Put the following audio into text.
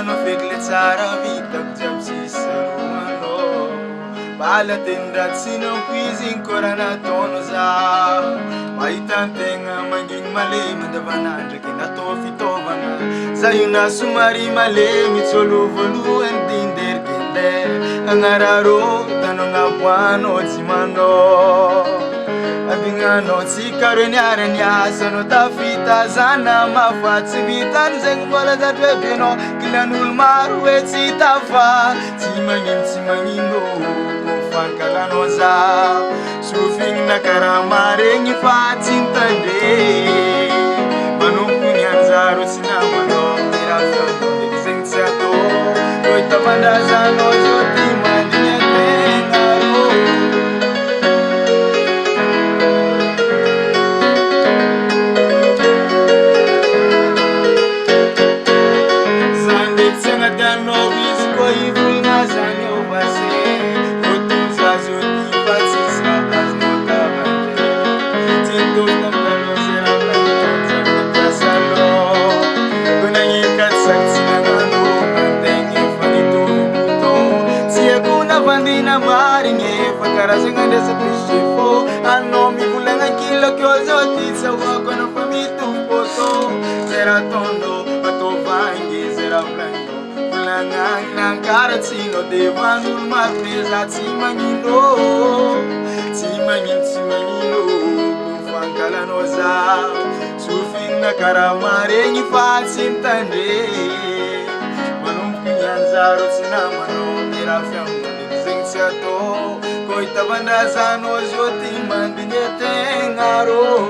no fake le tsara vita kujabsisarumano Bala tendrat sinang quizing korana tono za Maitantenga manging mali mandavanandra kinato fitovana Zayuna sumari mali mitsolu and dinder kinde Angararo tanong abuano zimano Abingano tsikaro nyarenya sono tafita zana mafatsi vitan zeng bola za dwebino kilanul maru etsitafa timangin no kufankalano za sufing nakaramare ngifatin tande manumpunyan zaro sinamano mirafyondo zeng tsiato koita mandazano joti mandinetengaro Bandina maringe fakara singande sa pishifo ano mi bulanga kilo kyozo tisa wako na famitu poto zera tondo ato vangi zera blanco bulanga nang karatsino de vanul marteza timangino kufankala noza sufing na karamare ngi fatsin tande manum kinyanzaro sinamano mirafyam Siato, koita bandazano joti mandinete ngaro